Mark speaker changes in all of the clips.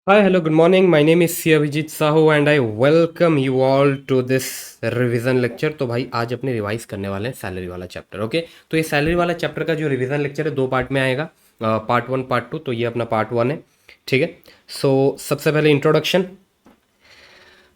Speaker 1: Hi, hello, good morning. My name is C. Abhijit Sahu and I welcome you all to this revision lecture. तो भाई आज अपने revise करने वाले हैं सैलरी वाला चैप्टर। ओके, तो ये सैलरी वाला चैप्टर का जो रिवीजन लेक्चर है दो पार्ट में आएगा, पार्ट वन पार्ट टू। तो ये अपना पार्ट वन है, ठीक है। सो सबसे पहले इंट्रोडक्शन।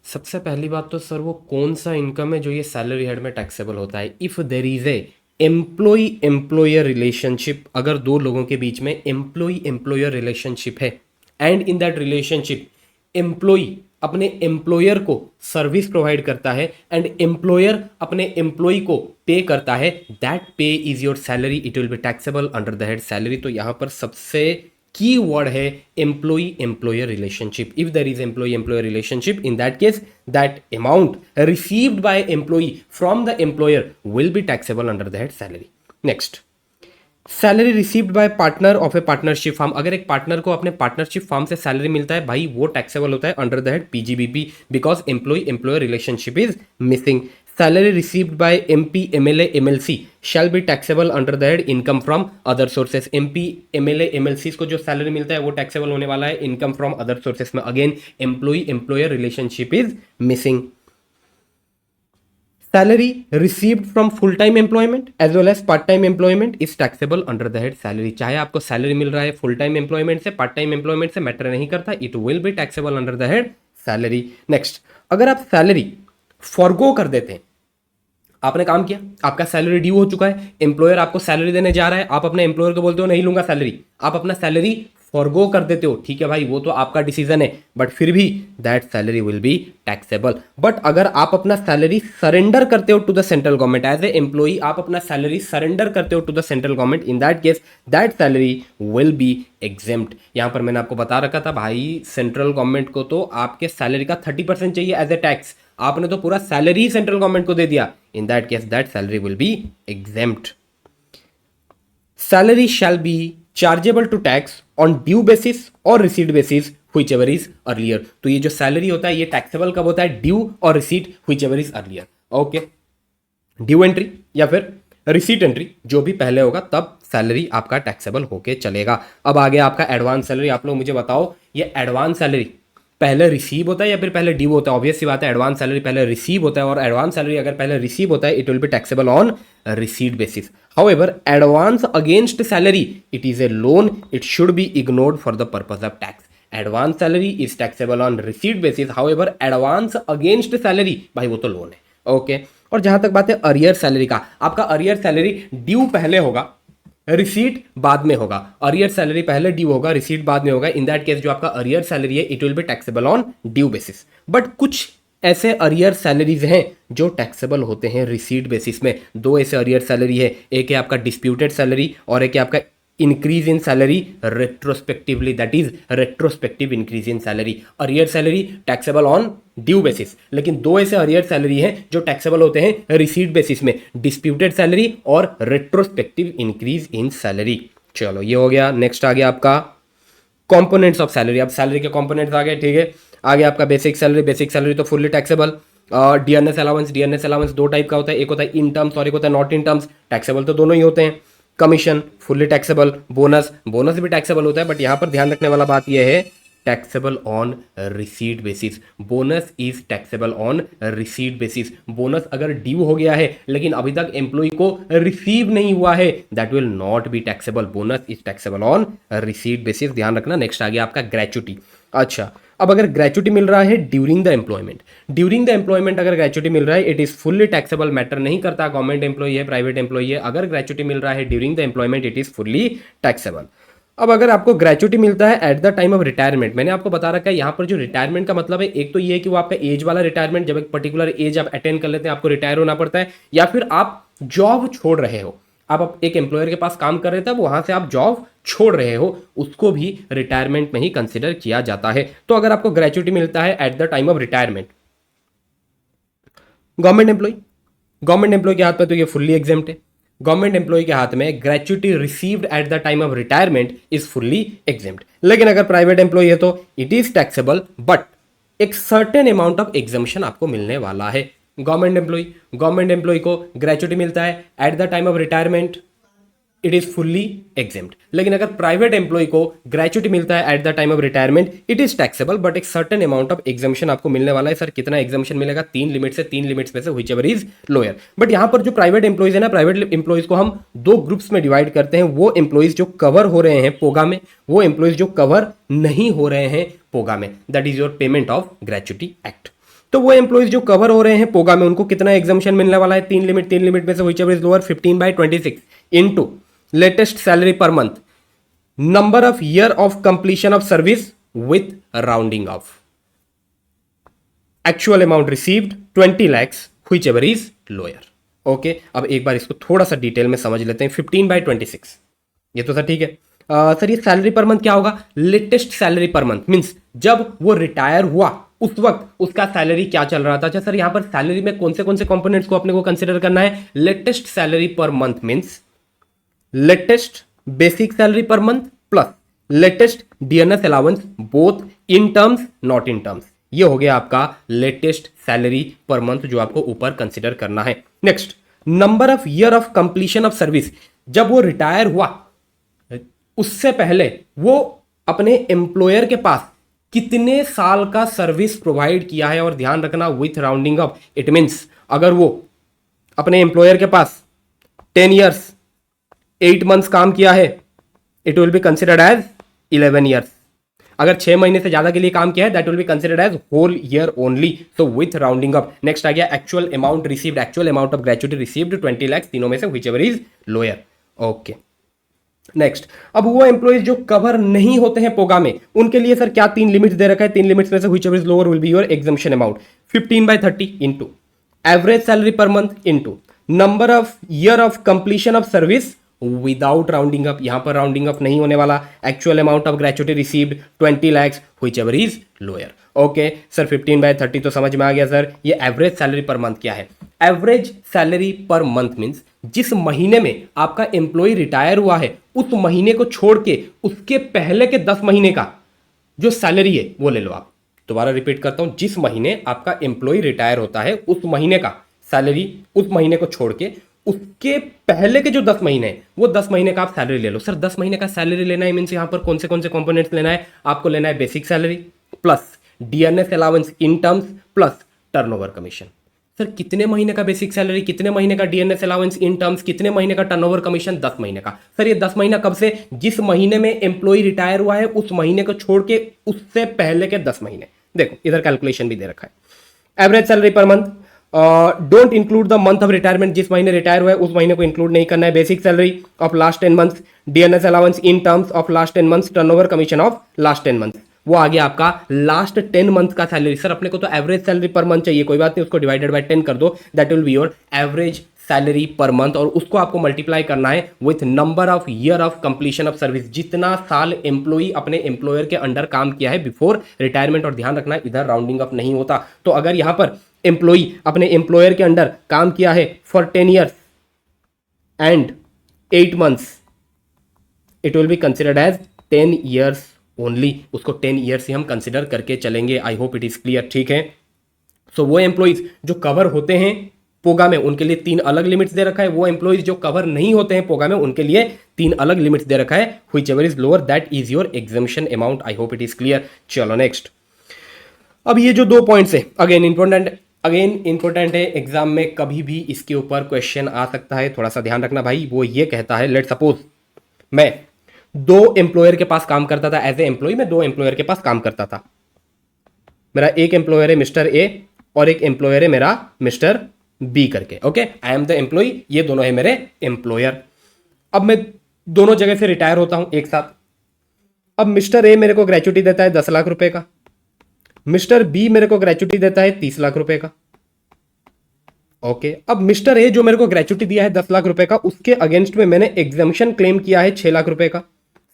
Speaker 1: सबसे पहली बात तो सर वो कौन सा इनकम है जो ये सैलरी हेड में टैक्सेबल होता है। If there is a employee employer relationship, अगर दो लोगों के बीच में एम्प्लॉय एम्प्लॉयर रिलेशनशिप है and in that relationship employee अपने एम्प्लॉयर को सर्विस प्रोवाइड करता है एंड एम्प्लॉयर अपने एम्प्लॉय को पे करता है, that pay is your salary, it will be taxable under the head salary. तो यहां पर सबसे की वर्ड है employee employer relationship. If there is employee employer relationship, in that case that amount received by employee from the employer will be taxable under the head salary. Next, salary received by partner of a partnership firm. अगर एक partner को अपने partnership firm से salary मिलता है भाई, वो taxable होता है under the head PGBP, because employee employer relationship is missing. Salary received by MP MLA MLC shall be taxable under the head income from other sources. MP MLA MLC को जो salary मिलता है वो taxable होने वाला है income from other sources में। Again employee employer relationship is missing. Salary received from full time employment as well as part time employment is taxable under the head salary। चाहे आपको सैलरी मिल रहा है फुल टाइम एम्प्लॉयमेंट से, part time employment से, matter नहीं करता, it will be taxable under the head salary. Next, अगर आप सैलरी फॉरगो कर देते हैं, आपने काम किया, आपका सैलरी ड्यू हो चुका है, एम्प्लॉयर आपको सैलरी देने जा रहा है, आप अपने एम्प्लॉयर को बोलते हो नहीं लूंगा सैलरी, आप अपना सैलरी फॉरगो कर देते हो, ठीक है भाई, वो तो आपका डिसीजन है, बट फिर भी that salary will be taxable. But अगर आप अपना सैलरी सरेंडर करते हो to the central government as a employee, आप अपना सैलरी सरेंडर करते हो to the central government, in that case that salary will be exempt. यहां पर मैंने आपको बता रखा था भाई, सेंट्रल गवर्नमेंट को तो आपके सैलरी का 30% चाहिए एज ए टैक्स, आपने तो पूरा सैलरी सेंट्रल गवर्नमेंट को दे दिया, in that case that salary will be exempt. Salary shall be chargeable to tax on due basis और receipt basis whichever is earlier. तो ये जो सैलरी होता है ये टैक्सेबल कब होता है, ड्यू और receipt whichever is earlier. Okay, due entry या फिर रिसीट एंट्री जो भी पहले होगा तब सैलरी आपका टैक्सेबल होके चलेगा। अब आ गया आपका एडवांस सैलरी। आप लोग मुझे बताओ, ये एडवांस सैलरी पहले रिसीव होता है या फिर पहले ड्यू होता है? ऑब्वियस सी बात है, एडवांस सैलरी पहले रिसीव होता है, और एडवांस सैलरी अगर पहले रिसीव होता है it will be taxable on receipt basis. However advance against salary it is A loan, it should be ignored for the purpose of tax. Advance salary is taxable on receipt basis, however advance against salary भाई वो तो loan है। Okay, और जहां तक बात है arrear salary का, आपका अरियर सैलरी ड्यू पहले होगा, रिसीट बाद में होगा। अरियर सैलरी पहले ड्यू होगा, रिसीट बाद में होगा, इन दैट केस जो आपका अरियर सैलरी है it will be taxable on due basis. But कुछ ऐसे अरियर सैलरीज हैं जो टैक्सेबल होते हैं रिसीट बेसिस में। दो ऐसे अरियर सैलरी है, एक है आपका डिस्प्यूटेड सैलरी और एक है आपका increase in salary retrospectively, that is retrospective increase in salary. Arrear salary taxable on due basis, लेकिन दो ऐसे अरियर सैलरी हैं जो टैक्सेबल होते हैं रिसीट बेसिस में, डिस्प्यूटेड सैलरी और रेट्रोस्पेक्टिव इंक्रीज इन सैलरी। चलो ये हो गया। नेक्स्ट आ गया आपका कंपोनेंट्स ऑफ सैलरी। अब सैलरी के कंपोनेंट्स आ गए, ठीक है। आ गया आपका बेसिक सैलरी। बेसिक सैलरी तो fully taxable. DNS allowance, DNS allowance दो टाइप का होता है, एक होता है इन टर्म्स और एक होता है नॉट इन टर्म्स। टैक्सेबल तो दोनों ही होते हैं। Commission fully taxable. Bonus, bonus भी टैक्सेबल होता है, बट यहां पर ध्यान रखने वाला बात यह है taxable on receipt basis. Bonus is taxable on receipt basis. Bonus अगर ड्यू हो गया है लेकिन अभी तक एम्प्लॉय को रिसीव नहीं हुआ है, that will not be taxable. Bonus is taxable on receipt basis, ध्यान रखना। नेक्स्ट आ गया आपका ग्रेचुटी। अच्छा, अब अगर ग्रेचुटी मिल रहा है during the employment, during the employment अगर ग्रेचुटी मिल रहा है it is fully taxable, matter नहीं करता गवर्नमेंट एम्प्लॉय है प्राइवेट एम्प्लॉय है, अगर ग्रेचुटी मिल रहा है during the employment it is fully taxable. अब अगर आपको ग्रेचुटी मिलता है at the time of retirement, मैंने आपको बता रखा है यहाँ पर जो रिटायरमेंट का मतलब है, एक तो ये है कि वो आपका एज वाला रिटायरमेंट, जब एक पर्टिकुलर एज आप अटेंड कर लेते हैं आपको रिटायर होना पड़ता है, या फिर आप जॉब छोड़ रहे हो, आप एक एम्प्लॉयर के पास काम कर रहे थे, वहां से आप जॉब छोड़ रहे हो, उसको भी रिटायरमेंट में ही कंसिडर किया जाता है। तो अगर आपको ग्रेचुटी मिलता है at the time of retirement, government employee के हाथ में तो ये फुल्ली एग्जेम्प्ट है। गवर्नमेंट एम्प्लॉय के हाथ में gratuity received at the time of retirement is fully exempt. लेकिन अगर प्राइवेट एम्प्लॉय है तो इट इज टैक्सेबल, बट एक सर्टेन अमाउंट ऑफ एग्जम्पशन आपको मिलने वाला है। गवर्नमेंट एम्प्लॉय को ग्रेचुटी मिलता है at the time of retirement, it is fully exempt. लेकिन अगर प्राइवेट एम्प्लॉय को ग्रेचुटी मिलता है at the time of retirement, it is taxable, but एक सर्टेन अमाउंट ऑफ एग्जामेशन आपको मिलने वाला है। सर कितना एग्जामेशन मिलेगा? 3 लिमिट्स में से whichever is lower. But यहां पर जो प्राइवेट एम्प्लॉयज है ना, प्राइवेट एम्प्लॉयज को हम दो ग्रुप्स में डिवाइड करते हैं। वो एम्प्लॉयज जो कवर हो रहे हैं पोगा में, वो एम्प्लॉयज जो कवर नहीं हो रहे हैं पोगा में। That is your payment of gratuity act. तो वो एम्प्लॉयज जो कवर हो रहे हैं पोगा में, उनको कितना एग्जामेशन मिलने वाला है? 3 लिमिट में से whichever is lower 15/26 into latest salary per month, number of year of completion of service with rounding off, actual amount received 20 lakhs which ever is lower. Okay, अब एक बार इसको थोड़ा सा डिटेल में समझ लेते हैं। 15/26 ये तो सर ठीक है। सर ये सैलरी पर मंथ क्या होगा? Latest salary per month means जब वो रिटायर हुआ उस वक्त उसका सैलरी क्या चल रहा था। अच्छा सर, यहां पर सैलरी में कौन से कंपोनेंट्स को अपने को कंसिडर करना है? Latest salary per month means latest basic salary per month plus latest DNS allowance, both in terms not in terms. ये हो गया आपका लेटेस्ट सैलरी पर मंथ जो आपको ऊपर कंसिडर करना है। Next, number of year of completion of service, जब वो रिटायर हुआ उससे पहले वो अपने एम्प्लॉयर के पास कितने साल का सर्विस प्रोवाइड किया है। और ध्यान रखना with rounding up, it means अगर वो अपने एम्प्लॉयर के पास 10 years 8 months काम किया है, it will be considered as 11 years। अगर 6 महीने से ज्यादा के लिए काम किया है, that will be considered as whole year only, so with rounding up. Next आ गया actual amount received, actual amount of gratuity received 20 lakhs, तीनों में से whichever is lower. Okay, next, अब वो एम्प्लॉइज जो कवर नहीं होते हैं पोगा में, उनके लिए सर क्या 3 लिमिट्स दे रखा है? 3 लिमिट्स में से whichever is lower will be your exemption amount. 15/30 into average salary per month into number of year of completion of service without rounding up. यहां पर राउंडिंग अप नहीं होने वाला। Actual amount of gratuity received 20 lakhs which ever is lower. Okay sir, 15/30 तो समझ में आ गया sir. ये एवरेज सैलरी पर मंथ क्या है? Average salary per month means जिस महीने में आपका एम्प्लॉय रिटायर हुआ है, उस महीने को छोड़ के उसके पहले के 10 महीने का जो सैलरी है वो ले लो आप। दोबारा रिपीट करता हूं, जिस महीने आपका एम्प्लॉय रिटायर होता है उस महीने का सैलरी, उस महीने को छोड़ के उसके पहले के जो 10 महीने हैं, वो 10 महीने का आप सैलरी ले लो। सर 10 महीने का सैलरी लेना है मीन्स यहां पर कौन से कंपोनेंट्स लेना है? आपको लेना है basic salary plus DNS allowance in terms plus turnover commission. Sir कितने महीने का बेसिक सैलरी, कितने महीने का डीएनएस अलाउंस इन टर्म्स, कितने महीने का टर्नओवर कमीशन? 10 महीने का। सर ये 10 महीना कब से? जिस महीने में एम्प्लॉय रिटायर हुआ है उस महीने को छोड़ के उससे पहले के 10 महीने। देखो इधर कैलकुलेशन भी दे रखा है। Average salary per month, don't include the month of retirement, जिस महीने रिटायर हुआ है उस महीने को इंक्लूड नहीं करना है। Basic salary of last 10 months, DNS allowance in terms of last 10 months, turnover commission of last 10 months. वो आ गया आपका लास्ट 10 मंथ का सैलरी। सर अपने को तो एवरेज सैलरी पर मंथ चाहिए, कोई बात नहीं, उसको डिवाइडेड बाय 10 कर दो, that will be your average salary per month. और उसको आपको मल्टीप्लाई करना है with number of year of completion of service, जितना साल एम्प्लॉई अपने एम्प्लॉयर के अंडर काम किया है बिफोर रिटायरमेंट। और ध्यान रखना इधर राउंडिंग अप नहीं होता। तो अगर यहां पर एम्प्लॉई अपने एम्प्लॉयर के अंडर काम किया है for 10 years and 8 months, it will be considered as 10 years only. उसको 10 years ही हम कंसिडर करके चलेंगे। I hope it is clear, ठीक है। सो वो एम्प्लॉइज जो कवर होते हैं पोगा में, उनके लिए 3 अलग लिमिट्स दे रखा है। वो एम्प्लॉइज जो कवर नहीं होते हैं पोगा में, उनके लिए 3 अलग लिमिट्स दे रखा है। Which ever is lower that is your exemption amount. I hope it is clear. चलो नेक्स्ट, अब ये जो 2 पॉइंट्स है अगेन इंपॉर्टेंट है, एग्जाम में कभी भी इसके ऊपर क्वेश्चन आ सकता है। थोड़ा सा ध्यान रखना भाई। वो ये कहता है, लेट सपोज मैं 2 एम्प्लॉयर के पास काम करता था एज ए एम्प्लॉय, मैं 2 एम्प्लॉयर के पास काम करता था। मेरा एक एम्प्लॉयर है मिस्टर ए और एक एम्प्लॉयर है मेरा मिस्टर बी करके। Okay, I am the employee, ये दोनों है मेरे एम्प्लॉयर। अब मैं दोनों जगह से रिटायर होता हूं एक साथ। अब मिस्टर ए मेरे को ग्रेचुटी देता है 10 लाख रुपए का, मिस्टर बी मेरे को ग्रेचुटी देता है 30 लाख रुपए का। ओके, अब मिस्टर ए जो मेरे को ग्रेचुटी दिया है 10 लाख रुपए का, उसके अगेंस्ट में मैंने एग्जाम्शन क्लेम किया है 6 लाख रुपए का।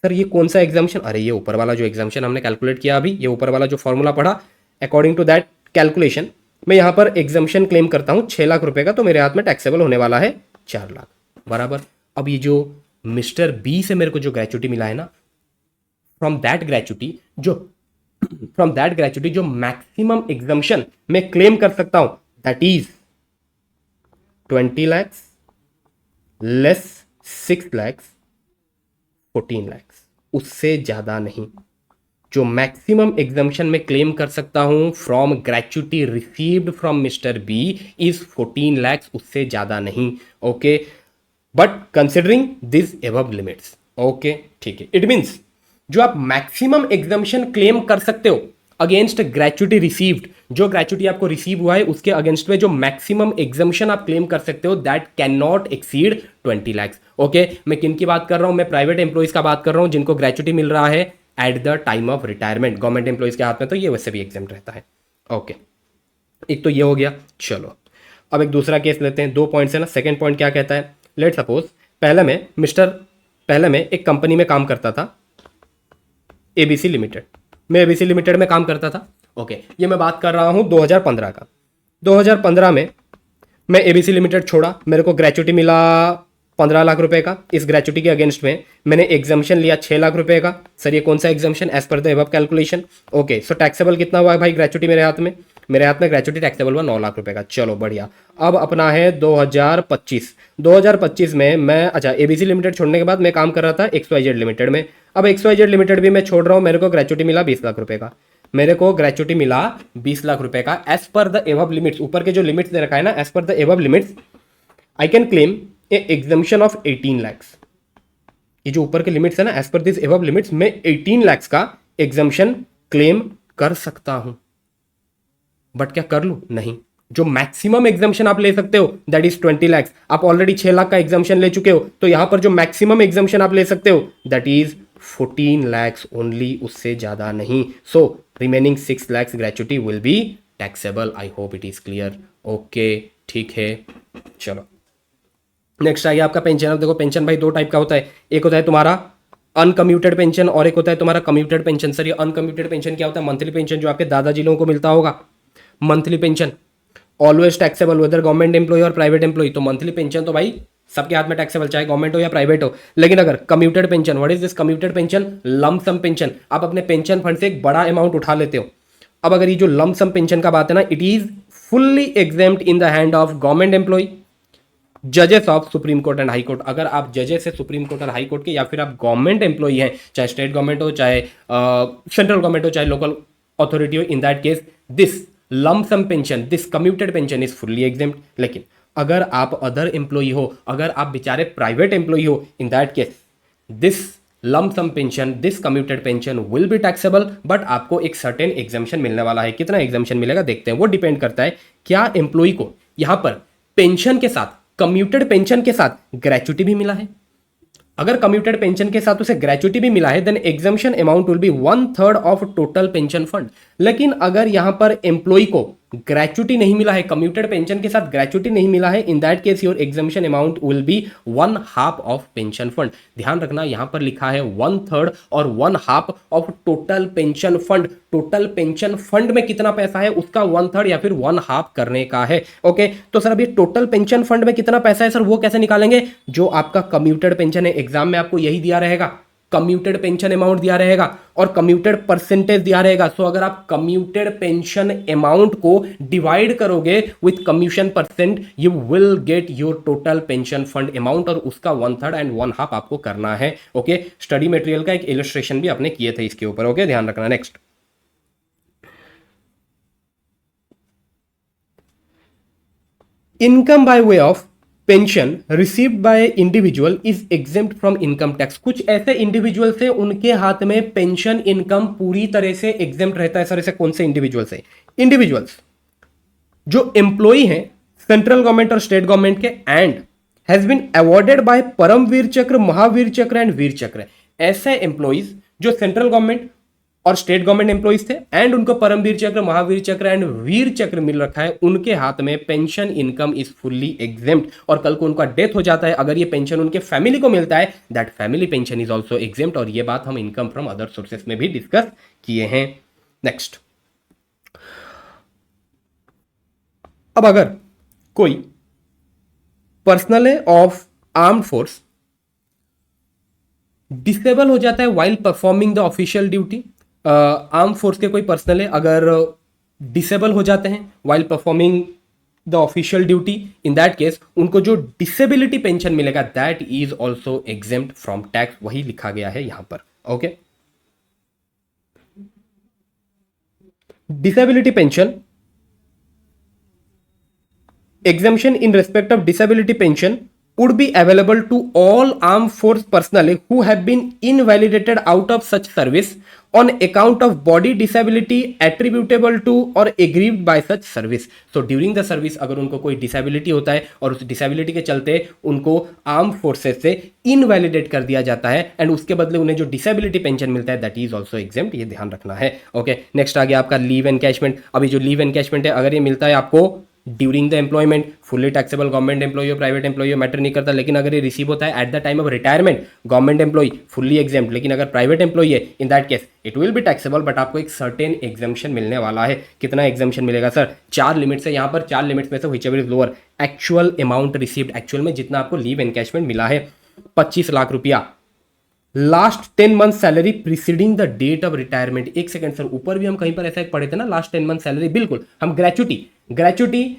Speaker 1: सर ये कौन सा एग्जाम्शन? अरे ये ऊपर वाला जो एग्जाम्शन हमने कैलकुलेट किया अभी, ये ऊपर वाला जो फॉर्मूला पढ़ा, अकॉर्डिंग टू दैट कैलकुलेशन मैं यहां पर एग्जाम्शन क्लेम करता हूं 6 लाख रुपए का, तो मेरे हाथ में टैक्सेबल होने वाला है 4 लाख बराबर। अब ये जो मिस्टर बी से मेरे को जो ग्रेचुटी मिला है ना, फ्रॉम दैट ग्रेचुटी जो मैक्सिमम एग्जाम्शन मैं क्लेम कर सकता हूं, that is 20 lakhs less 6 lakhs 14 lakh, उससे ज़्यादा नहीं। जो मैक्सिमम एग्जाम्शन में क्लेम कर सकता हूं from gratuity received from mister B is 14 lakh, उससे ज़्यादा नहीं। Okay, but considering this above limits. Okay, ठीक है। इट मीन्स जो आप मैक्सिमम एग्जाम्शन क्लेम कर सकते हो अगेंस्ट ग्रेच्युटी रिसीव्ड, जो ग्रेच्युटी आपको रिसीव हुआ है उसके अगेंस्ट में जो मैक्सिमम एग्जाम्शन आप क्लेम कर सकते हो that can not exceed 20 lakh. Okay, मैं किन की बात कर रहा हूं? मैं प्राइवेट एम्प्लॉइज का बात कर रहा हूं जिनको ग्रेच्युटी मिल रहा है at the time of retirement. Government employees के हाथ में तो ये वैसे भी एग्जाम रहता है। ओके, एक तो ये हो गया। चलो अब एक दूसरा केस लेते हैं। 2 पॉइंट्स है ना। सेकंड पॉइंट क्या कहता है? लेट सपोज पहले मैं एक कंपनी में काम करता था, एबीसी लिमिटेड। मैं एबीसी लिमिटेड में काम करता था। ओके, ये मैं बात कर रहा हूं 2015 का। 2015 में मैं एबीसी लिमिटेड छोड़ा, मेरे को ग्रेच्युटी मिला 15 लाख रुपए का। इस ग्रेच्युटी के अगेंस्ट में मैंने एग्जाम्शन लिया 6 लाख रुपए का। सर ये कौन सा exemption? As per the above calculation. Okay, so taxable कितना हुआ है भाई ग्रेच्युटी मेरे हाथ में? मेरे हाथ में ग्रेच्युटी टैक्सेबल हुआ 9 लाख रुपए का। चलो बढ़िया। अब अपना है 2025 में मैं, अच्छा, एबीसी लिमिटेड छोड़ने के बाद मैं काम कर रहा था XYZ लिमिटेड में। अब XYZ लिमिटेड भी मैं छोड़ रहा हूँ, मेरे को ग्रेच्युटी मिला 20 लाख रुपए का। मेरे को ग्रेच्युटी मिला 20 लाख रुपए का as per the above limits. ऊपर के जो लिमिट्स दे रखा है ना, as per the above limits I can claim a exemption of 18 lakh. ये जो ऊपर के लिमिट्स है ना, एज पर दिस एबव लिमिट्स, मैं 18 लाख का एग्जाम्शन क्लेम कर सकता हूं। बट क्या कर लूं? नहीं। जो मैक्सिमम एग्जाम्शन आप ले सकते हो दैट इज 20 लाख। आप ऑलरेडी 6 लाख का एग्जाम्शन ले चुके हो, तो यहां पर जो मैक्सिमम एग्जाम्शन आप ले सकते हो दैट इज 14 लाख ओनली, उससे ज्यादा नहीं। So remaining 6 lakh gratuity will be taxable. I hope it is clear. Okay, ठीक है। चलो नेक्स्ट आ गया आपका पेंशन। अब देखो पेंशन भाई 2 टाइप का होता है। एक होता है तुम्हारा अनकम्यूटेड पेंशन और एक होता है तुम्हारा कम्यूटेड पेंशन। सर ये अनकम्यूटेड पेंशन क्या होता है? मंथली पेंशन जो आपके दादाजी लोगों को मिलता होगा, monthly pension always taxable whether government employee और प्राइवेट एम्प्लॉय। तो मंथली पेंशन तो भाई सबके हाथ में टैक्सेबल, चाहे गवर्नमेंट हो या प्राइवेट हो। लेकिन अगर commuted pension, what is this commuted pension? Lump sum pension. आप अपने पेंशन फंड से एक बड़ा अमाउंट उठा लेते हो। अब अगर ये जो लंप सम पेंशन का बात है ना, it is fully exempt in the hand of government employee, जजेस of supreme court and high court. अगर आप जजेस है सुप्रीम कोर्ट और हाई कोर्ट के, या फिर आप गवर्नमेंट एम्प्लॉई हैं, चाहे स्टेट गवर्नमेंट हो, चाहे सेंट्रल गवर्नमेंट हो, चाहे लोकल अथॉरिटी हो, in that case this lump sum pension, this commuted pension is fully exempt. लेकिन अगर आप अदर एम्प्लॉई हो, अगर आप बेचारे प्राइवेट एम्प्लॉई हो, in that case this lump sum pension, this commuted pension will be taxable. But आपको एक सर्टेन एग्जाम्शन मिलने वाला है। कितना एग्जाम्शन मिलेगा देखते हैं। वो डिपेंड करता है क्या एम्प्लॉई को यहां पर पेंशन के साथ, कम्यूटेड पेंशन के साथ ग्रेच्युटी भी मिला है। अगर कम्यूटेड पेंशन के साथ उसे ग्रेच्युटी भी मिला है then exemption amount will be 1/3 of total pension fund. लेकिन अगर यहां पर एम्प्लॉय को ग्रेच्युटी नहीं मिला है, कम्यूटेड पेंशन के साथ ग्रेच्युटी नहीं मिला है, in that case your exemption amount will B 1/2 of pension fund. ध्यान रखना यहां पर लिखा है 1/3 और 1/2 of total pension fund. Total pension fund में कितना पैसा है उसका 1/3 या फिर 1/2 करने का है। ओके, तो सर अभी टोटल पेंशन फंड में कितना पैसा है सर, वो कैसे निकालेंगे? जो आपका कम्यूटेड पेंशन है, एग्जाम में आपको यही दिया रहेगा, कम्यूटेड पेंशन अमाउंट दिया रहेगा और कम्यूटेड परसेंटेज दिया रहेगा। सो अगर आप कम्यूटेड पेंशन अमाउंट को डिवाइड करोगे with commutation percent, you will get your total pension fund amount, और उसका 1/3 एंड 1/2 आपको करना है। ओके, स्टडी मटेरियल का एक इलस्ट्रेशन भी आपने किए थे इसके ऊपर। ओके, ध्यान रखना। Next, income by way of pension received by individual is exempt from income tax. कुछ ऐसे इंडिविजुअल्स हैं उनके हाथ में पेंशन इनकम पूरी तरह से एग्जेम्प्ट रहता है। सर ऐसे कौन से इंडिविजुअल्स हैं? इंडिविजुअल्स जो एम्प्लॉई हैं सेंट्रल गवर्नमेंट और स्टेट गवर्नमेंट के and has been awarded by Paramvir Chakra, Mahavir Chakra and Vir Chakra. ऐसे एम्प्लॉइज जो सेंट्रल गवर्नमेंट और स्टेट गवर्नमेंट एम्प्लॉइज थे एंड उनको परमवीर चक्र, महावीर चक्र एंड वीर चक्र मिल रखा है, उनके हाथ में pension income is fully exempt. और कल को उनका डेथ हो जाता है, अगर ये पेंशन उनके फैमिली को मिलता है that family pension is also exempt. और ये बात हम इनकम फ्रॉम अदर सोर्सेस में भी डिस्कस किए हैं। नेक्स्ट, अब अगर कोई personal of armed force disable हो जाता है while performing the official duty, arm force के कोई पर्सनल है अगर डिसेबल हो जाते हैं while performing the official duty, in that case उनको जो डिसेबिलिटी पेंशन मिलेगा that is also exempt from tax, वही लिखा गया है यहां पर। Okay, disability pension, exemption in respect of disability pension would be available to all armed force personnel who have been invalidated out of such service on account of body disability attributable to or aggrieved by such service। so during the service अगर उनको कोई disability होता है और उस disability के चलते उनको armed forces से invalidate कर दिया जाता है एंड उसके बदले उन्हें जो disability pension मिलता है that is also exempt, ये ध्यान रखना है। ओके, नेक्स्ट आ गया आपका लीव एनकैशमेंट। अभी जो लीव एनकैशमेंट है अगर ये मिलता है आपको during the employment, fully taxable, government employee हो प्राइवेट एम्प्लॉय हो मैटर नहीं करता, लेकिन अगर ये रिसीव होता है at the time of retirement, government employee fully exempt, लेकिन अगर प्राइवेट एम्प्लॉय है in that case it will be taxable, but आपको एक सर्टेन एग्जाम्शन मिलने वाला है। कितना एग्जाम्शन मिलेगा सर? 4 लिमिट्स है यहाँ पर, 4 लिमिट्स में से whichever is lower, actual amount received, actual में जितना आपको लीव एनकैशमेंट मिला है 25 लाख रुपया, last 10 month salary preceding the date of retirement. एक सेकंड सर, ऊपर भी हम कहीं पर ऐसा एक पढ़े थे ना, लास्ट 10 मंथ सैलरी, बिल्कुल हम gratuity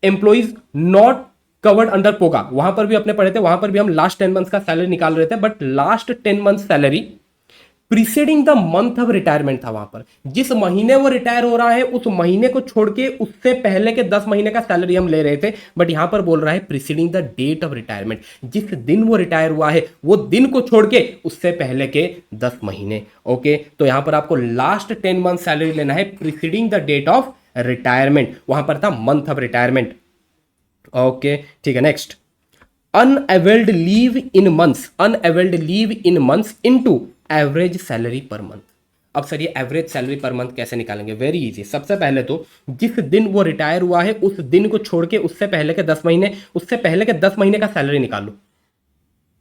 Speaker 1: employees not covered under POGA, वहां पर भी अपने पढ़े थे, वहां पर भी हम लास्ट 10 मंथ का सैलरी निकाल रहे थे, but last 10 month salary preceding the month of retirement था। वहां पर जिस महीने वो रिटायर हो रहा है उस महीने को छोड़ के उससे पहले के 10 महीने का सैलरी हम ले रहे थे, बट यहां पर बोल रहा है preceding the date of retirement, जिस दिन वो रिटायर हुआ है वो दिन को छोड़ के उससे पहले के 10 महीने। ओके, तो यहां पर आपको लास्ट 10 मंथ सैलरी लेना है preceding the date of retirement, वहां पर था मंथ ऑफ रिटायरमेंट। ओके, ठीक है, next unavailed leave in months, unavailed leave in months into average salary per month. अब सर ये एवरेज सैलरी पर मंथ कैसे निकालेंगे? वेरी इजी, सबसे पहले तो जिस दिन वो रिटायर हुआ है उस दिन को छोड़ के उससे पहले के 10 महीने, उससे पहले के 10 महीने का सैलरी निकाल लो।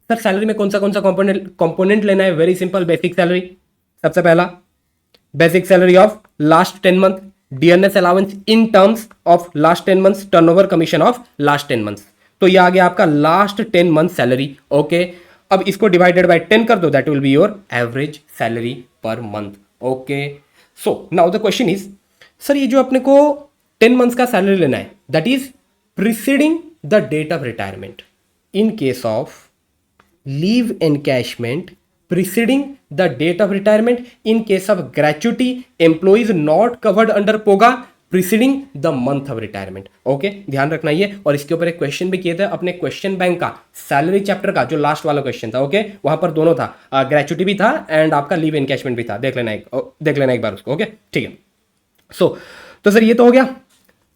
Speaker 1: सर सैलरी में कौन सा कंपोनेंट लेना है? वेरी सिंपल, बेसिक सैलरी सबसे पहला, basic salary of last 10 month, dearness allowance in terms of last 10 months, turnover commission of last 10 months, तो ये आ गया आपका लास्ट 10 मंथ सैलरी। ओके, अब इसको डिवाइडेड बाय 10 कर दो, that will be your average salary per month. Okay, so now the question is, sir ये जो अपने को 10 मंथ्स का सैलरी लेना है that is preceding the date of retirement, in case of leave encashment preceding the date of retirement, in case of gratuity employees not covered under POGA preceding the month of retirement। Okay, ध्यान रखना ये, और इसके ऊपर एक question भी किया था अपने क्वेश्चन बैंक का सैलरी चैप्टर का, जो लास्ट वाला क्वेश्चन था। ओके, वहां पर दोनों था, ग्रेचुटी भी था एंड आपका लीव एनकैशमेंट भी था, देख लेना एक बार उसको। ओके, ठीक है, सो तो सर ये तो हो गया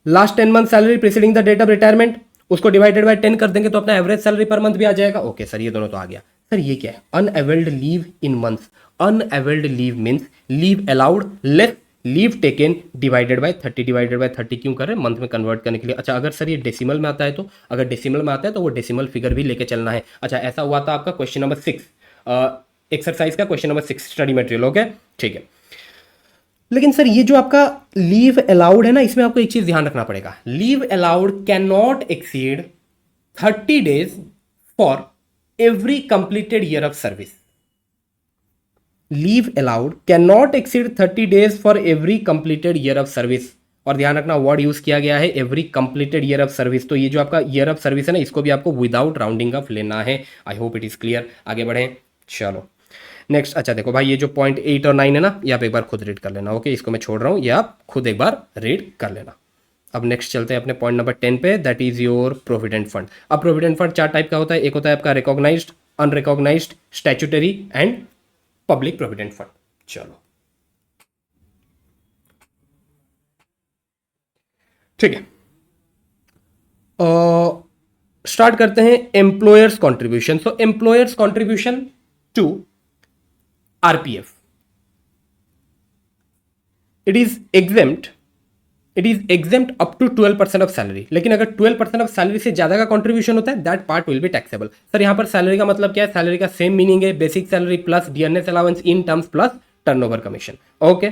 Speaker 1: last 10 month salary preceding the date of retirement, उसको डिवाइडेड बाय 10 कर देंगे तो अपना एवरेज सैलरी पर मंथ भी आ जाएगा। ओके सर, ये दोनों तो आ गया। सर ये क्या है? Unavailed leave in months, unavailed leave means leave allowed less leave taken divided by 30, divided by 30 क्यों कर रहे हैं? मंथ में कन्वर्ट करने के लिए। अच्छा, अगर सर ये डेसिमल में आता है तो, अगर डेसिमल में आता है तो वो डेसिमल फिगर भी लेके चलना है। अच्छा, ऐसा हुआ था आपका क्वेश्चन नंबर 6 एक्सरसाइज का, question number 6 study material. Okay, ठीक है, लेकिन सर ये जो आपका लीव अलाउड है ना, इसमें आपको एक चीज ध्यान रखना पड़ेगा, leave allowed can not exceed 30 days for every completed year of service। leave allowed cannot exceed 30 days for every completed year of service। और ध्यान रखना वर्ड यूज किया गया है every completed year of service, तो ये जो आपका year of service है ना, इसको भी आपको विदाउट राउंडिंग ऑफ लेना है। आई होप इट इज क्लियर। आगे बढ़े, चलो नेक्स्ट। अच्छा देखो भाई, ये जो पॉइंट 8 और 9 है ना, ये आप एक बार खुद रीड कर लेना। ओके, इसको मैं छोड़ रहा हूँ, ये आप खुद एक बार रीड कर लेना। अब नेक्स्ट चलते हैं अपने पॉइंट नंबर 10 पे, that is your provident fund. अब प्रोविडेंट फंड 4 टाइप का होता है, एक होता है आपका recognised, unrecognised, statutory and public provident fund. चलो ठीक है, स्टार्ट करते हैं employer's contribution. So employer's contribution to RPF, it is exempt, it is exempt up to 12% of salary, लेकिन अगर 12% ऑफ सैलरी से ज्यादा का कंट्रीब्यूशन होता है that part will be taxable. Sir यहां पर सैलरी का मतलब क्या है? सैलरी का सेम मीनिंग है, basic salary plus dearness allowance in terms plus turnover commission. Okay,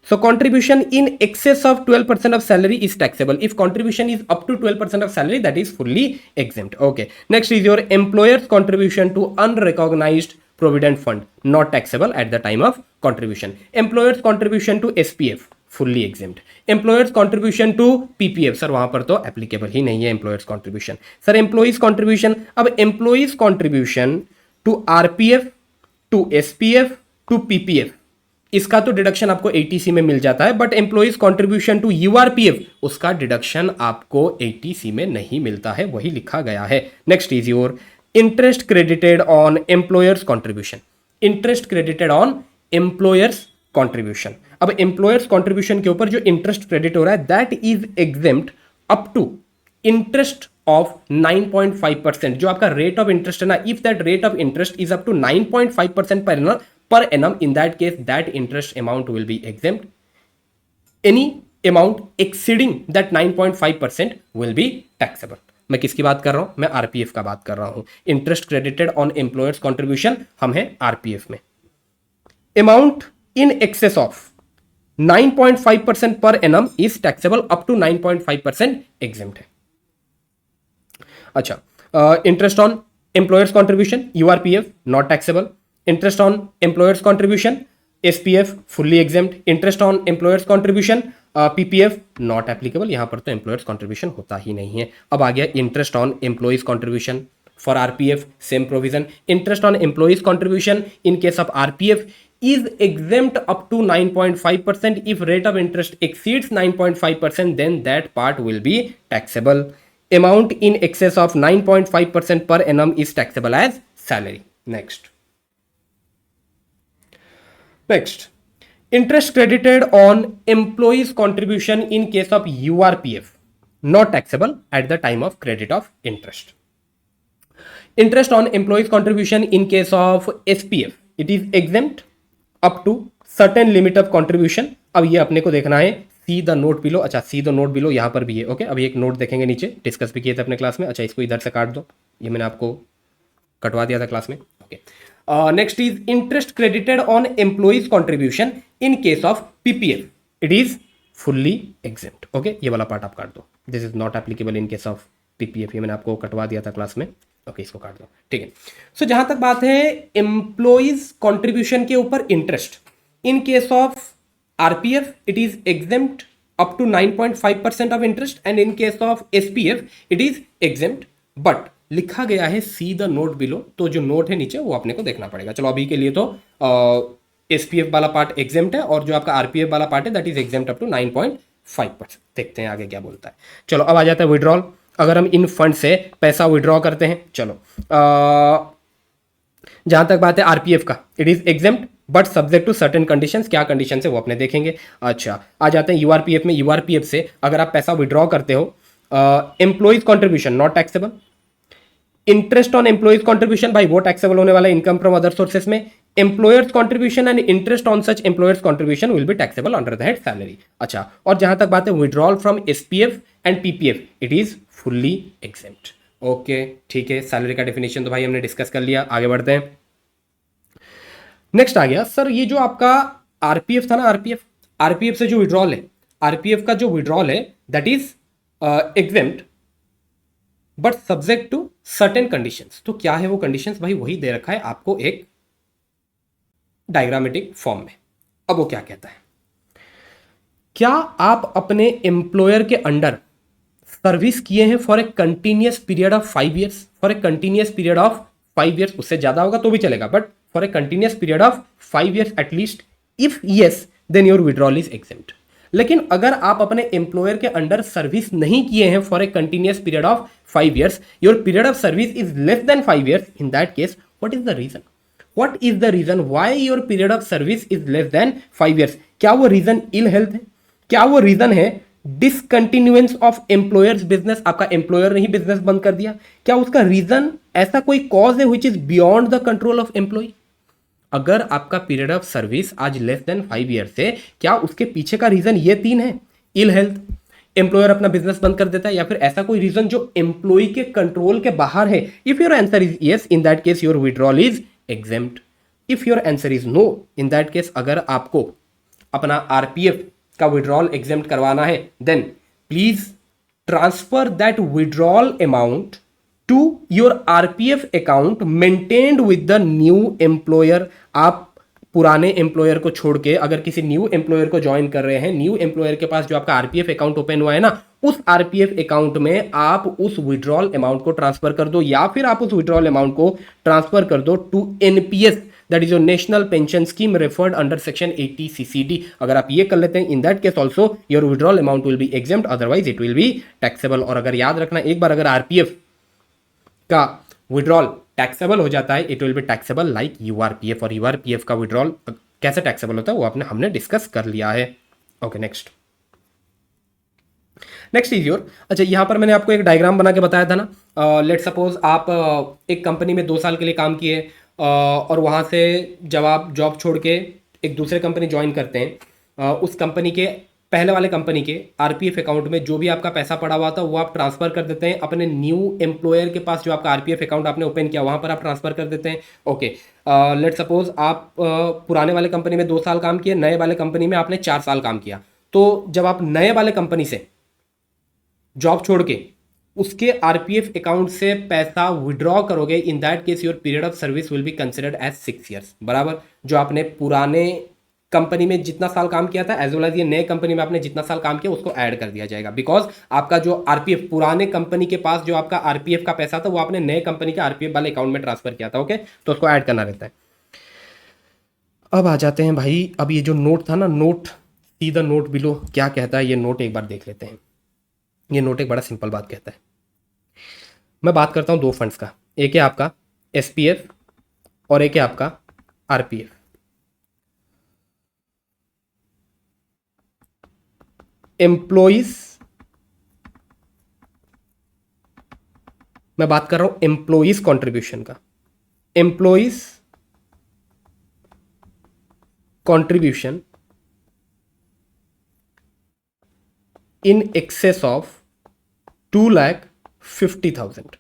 Speaker 1: so contribution in excess of 12% of salary is taxable. If contribution is up to 12% of salary, that is fully exempt. Okay, next is your employer's contribution to unrecognized provident fund, not taxable at the time of contribution. Employer's contribution to SPF, फुल्ली एग्जेम्प्ट। Employer's contribution to PPF, sir वहां पर तो applicable ही नहीं है employer's contribution. Sir employees contribution, अब employees contribution to RPF, to SPF, to PPF, इसका तो डिडक्शन आपको एटीसी में मिल जाता है, but employees contribution to URPF उसका डिडक्शन आपको एटीसी में नहीं मिलता है, वही लिखा गया है। Next is your interest credited on employer's contribution. Interest credited on employer's contribution, अब एम्प्लॉयर्स कॉन्ट्रीब्यूशन के ऊपर जो इंटरेस्ट क्रेडिट हो रहा है that is exempt up to interest of 9.5%। जो आपका रेट ऑफ इंटरेस्ट है ना, if that rate of interest is up to 9.5% per annum, in that case that interest amount will be exempt. Any amount exceeding that 9.5% will be taxable. मैं किसकी बात कर रहा हूं? मैं आरपीएफ का बात कर रहा हूं। Interest credited on employer's contribution, हम है आरपीएफ में। Amount in excess of 9.5% per annum is taxable, up to 9.5% exempt है। अच्छा, interest on employer's contribution URPF not taxable. Interest on employers contribution SPF fully exempt. Interest on employers contribution PPF not applicable. यहां पर तो employers contribution होता ही नहीं है। अब आ गया interest on employees contribution for RPF, same provision. Interest on employees contribution in case of RPF is exempt up to 9.5%. If rate of interest exceeds 9.5%, then that part will be taxable. Amount in excess of 9.5% per annum is taxable as salary. Next, interest credited on employees contribution in case of URPF not taxable at the time of credit of interest. Interest on employees contribution in case of SPF it is exempt up to certain limit of contribution. अब ये अपने को देखना है see the note below. अच्छा, see the note below यहां पर भी है। ओके, अभी एक नोट देखेंगे नीचे, डिस्कस भी किए थे अपने क्लास में। अच्छा, इसको इधर से काट दो, ये मैंने आपको कटवा दिया था क्लास में। Okay, next is interest credited on employees contribution in case of PPF it is fully exempt. okay, ये वाला पार्ट आप काट दो, this is not applicable in case of PPF, ये मैंने आपको कटवा दिया था क्लास में। ओके, इसको काट दो, ठीक है। सो जहां तक बात है एम्प्लॉइज कॉन्ट्रीब्यूशन के ऊपर interest in case of RPF it is exempt up to 9.5% of interest, and in case of SPF it is exempt, but लिखा गया है सी द नोट बिलो, तो जो नोट है नीचे वो अपने को देखना पड़ेगा। चलो, अभी के लिए तो एसपीएफ वाला पार्ट एग्जेम्प्ट है और जो आपका आरपीएफ वाला पार्ट है that is exempt up to 9.5%। देखते हैं आगे क्या बोलता है। चलो, अब आ जाता है विड्रॉल। अगर हम इन फंड से पैसा विड्रॉ करते हैं, चलो जहां तक बात है आरपीएफ का it is exempt but subject to certain conditions. क्या कंडीशन है वो अपने देखेंगे। अच्छा, आ जाते हैं यूआरपीएफ में। यूआरपीएफ से अगर आप पैसा विड्रॉ करते हो, employees contribution not taxable. Interest on employees contribution, भाई वो टैक्सेबल होने वाला इनकम फ्रॉम अदर सोर्सेस में। Employers contribution and interest on such employers contribution will be taxable under the head salary. अच्छा, और जहां तक बात है withdrawal from SPF and PPF it is fully exempt. Okay, ठीक है, सैलरी का डेफिनेशन तो भाई हमने डिस्कस कर लिया, आगे बढ़ते हैं। नेक्स्ट आ गया सर ये जो आपका आरपीएफ था ना, आरपीएफ से जो विड्रॉल है, आरपीएफ का जो विड्रॉल है that is exempt but subject to certain conditions. तो क्या है वो कंडीशंस? भाई वही दे रखा है आपको एक डायग्रामेटिक फॉर्म में। अब वो क्या कहता है, क्या आप अपने एम्प्लॉयर के अंडर सर्विस किए हैं for a continuous period of 5 years, for a continuous period of 5 years, उससे ज्यादा होगा तो भी चलेगा, but for a continuous period of 5 years at least, if yes then your withdrawal is exempt. लेकिन अगर आप अपने एम्प्लॉयर के अंडर सर्विस नहीं किए हैं for a continuous period of 5 years, your period of service is less than 5 years, in that case what is the reason? What is the reason why your period of service is less than 5 years? क्या वो reason ill health है? क्या वो reason है डिसकंटिन्यूएंस of employers business? आपका employer ने ही business बंद कर दिया? क्या उसका रीजन ऐसा कोई कॉज है which is beyond the control of employee? अगर आपका पीरियड ऑफ सर्विस आज लेस देन 5 ईयर से, क्या उसके पीछे का रीजन ये 3 है? इल हेल्थ, एम्प्लॉयर अपना बिजनेस बंद कर देता है, या फिर ऐसा कोई रीजन जो एम्प्लॉय के कंट्रोल के बाहर है? If your answer is yes, in that case your withdrawal is exempt. If your answer is no, in that case अगर आपको अपना आरपीएफ का विड्रॉल एग्जेम्प्ट करवाना है, then please transfer that withdrawal amount to your RPF account maintained with the new employer। आप पुराने employer को छोड़ के अगर किसी न्यू एम्प्लॉयर को ज्वाइन कर रहे हैं, न्यू एम्प्लॉयर के पास जो आपका आरपीएफ अकाउंट ओपन हुआ है ना, उस आरपीएफ अकाउंट में आप उस विड्रॉल अमाउंट को ट्रांसफर कर दो, या फिर आप उस विड्रॉल अमाउंट को ट्रांसफर कर दो to NPS, that is your national pension scheme referred under section 80 CCD. अगर आप ये कर लेते हैं, in that case also your withdrawal amount will be exempt, otherwise it will be taxable. और अगर याद रखना, एक बार अगर आरपीएफ का विड्रॉल टैक्सेबल हो जाता है, it will be taxable like URPF. और यूआरपीएफ का विड्रॉल कैसे टैक्सेबल होता है वो हमने डिस्कस कर लिया है। ओके, नेक्स्ट इज योर, अच्छा यहां पर मैंने आपको एक डायग्राम बना के बताया था ना, लेट सपोज आप एक कंपनी में 2 साल के लिए काम किए, और वहां से जब आप जॉब छोड़ के एक दूसरे कंपनी ज्वाइन करते हैं, उस कंपनी के पहले वाले कंपनी के आरपीएफ अकाउंट में जो भी आपका पैसा पड़ा हुआ था वो आप ट्रांसफर कर देते हैं अपने न्यू एम्प्लॉयर के पास, जो आपका आरपीएफ अकाउंट आपने ओपन किया वहां पर आप ट्रांसफर कर देते हैं। ओके, लेट सपोज आप पुराने वाले कंपनी में 2 साल काम किए, नए वाले कंपनी में आपने 4 साल काम किया। तो जब आप नए वाले कंपनी से जॉब छोड़ के उसके आरपीएफ अकाउंट से पैसा विड्रॉ करोगे, in that case your period of service will be considered as 6 years, बराबर। जो आपने पुराने कंपनी में जितना साल काम किया था एज वेल एज ये नए कंपनी में आपने जितना साल काम किया उसको ऐड कर दिया जाएगा, बिकॉज आपका जो आरपीएफ पुराने कंपनी के पास जो आपका आरपीएफ का पैसा था वो आपने नए कंपनी के आरपीएफ वाले अकाउंट में ट्रांसफर किया था। ओके, तो उसको ऐड करना रहता है। अब आ जाते हैं भाई, अब ये जो नोट था ना, note see the note below, क्या कहता है ये नोट, एक बार देख लेते हैं। ये नोट एक बड़ा सिंपल बात कहता है। मैं बात करता हूं 2 फंड्स का, एक है आपका एसपीएफ और एक है आपका आरपीएफ। एम्प्लॉइज, मैं बात कर रहा हूं एम्प्लॉइज कंट्रीब्यूशन का, employees contribution in excess of 2,50,000।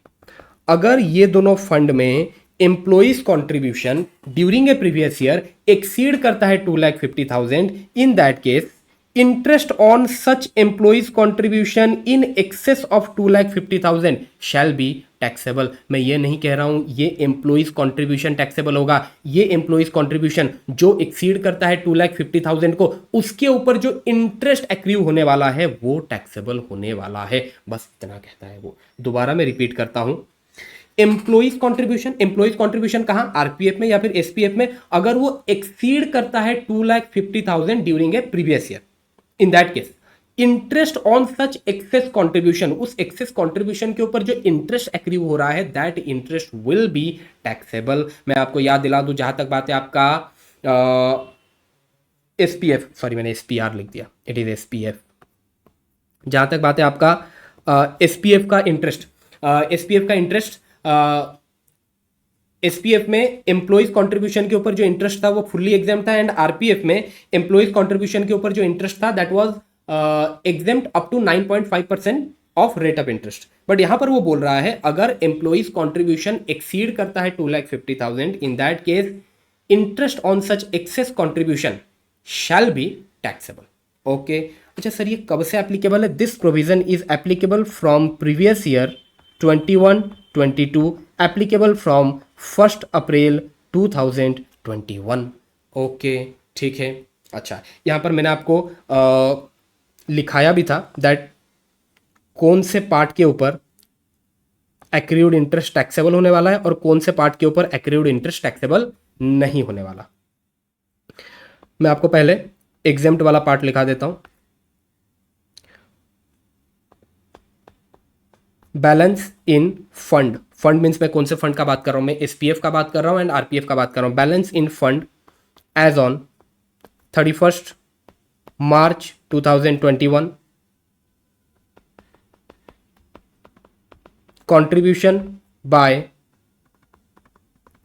Speaker 1: अगर ये दोनों फंड में employee's contribution during a previous year exceed करता है 2,50,000, in that case interest on such employees contribution in excess of 2,50,000 shall be taxable। मैं ये नहीं कह रहा हूं ये एम्प्लॉइज कंट्रीब्यूशन टैक्सेबल होगा, ये एम्प्लॉइज कंट्रीब्यूशन जो एक्सीड करता है 2,50,000 को, उसके ऊपर जो इंटरेस्ट एक्रीव होने वाला है वो टैक्सेबल होने वाला है, बस इतना कहता है वो। दोबारा मैं रिपीट करता हूं, एम्प्लॉइज कंट्रीब्यूशन कहां, आरपीएफ में या फिर एसपीएफ में, अगर वो एक्सीड करता है 2,50,000 during a previous year, in that case interest on such excess contribution, उस एक्सेस कंट्रीब्यूशन के ऊपर जो इंटरेस्ट एक्रीव हो रहा है that interest will be taxable. मैं आपको याद दिला दूं, जहां तक बात है आपका एसपीएफ, सॉरी मैंने एसपीआर लिख दिया, इट इज एसपीएफ। जहां तक बात है आपका एसपीएफ का इंटरेस्ट, एसपीएफ में एम्प्लॉइज कंट्रीब्यूशन के ऊपर जो इंटरेस्ट था वो फुल्ली एग्जेम्प्ट था, एंड आरपीएफ में एम्प्लॉइज कंट्रीब्यूशन के ऊपर जो इंटरेस्ट था that was exempt up to 9.5% of rate of interest. But यहां पर वो बोल रहा है अगर एम्प्लॉइज कंट्रीब्यूशन एक्सीड करता है 2,50,000, in that case interest on such excess contribution shall be taxable. Okay, अच्छा सर ये कब से एप्लीकेबल है? This provision is applicable from previous year 21-22, applicable from 1 April 2021। Okay, ठीक है। अच्छा, यहाँ पर मैंने आपको लिखाया भी था दैट कौन से पार्ट के ऊपर एक्रीव्ड इंटरेस्ट टैक्सेबल होने वाला है और कौन से पार्ट के ऊपर एक्रीव्ड इंटरेस्ट टैक्सेबल नहीं होने वाला। मैं आपको पहले एग्जेम्प्ट वाला पार्ट लिखा देता हूं। Balance in fund, fund means मैं कौन से फंड का बात कर रहा हूं, मैं एसपीएफ का बात कर रहा हूं एंड आरपीएफ का बात कर रहा हूं। Balance in fund as on 31 March 2021, contribution by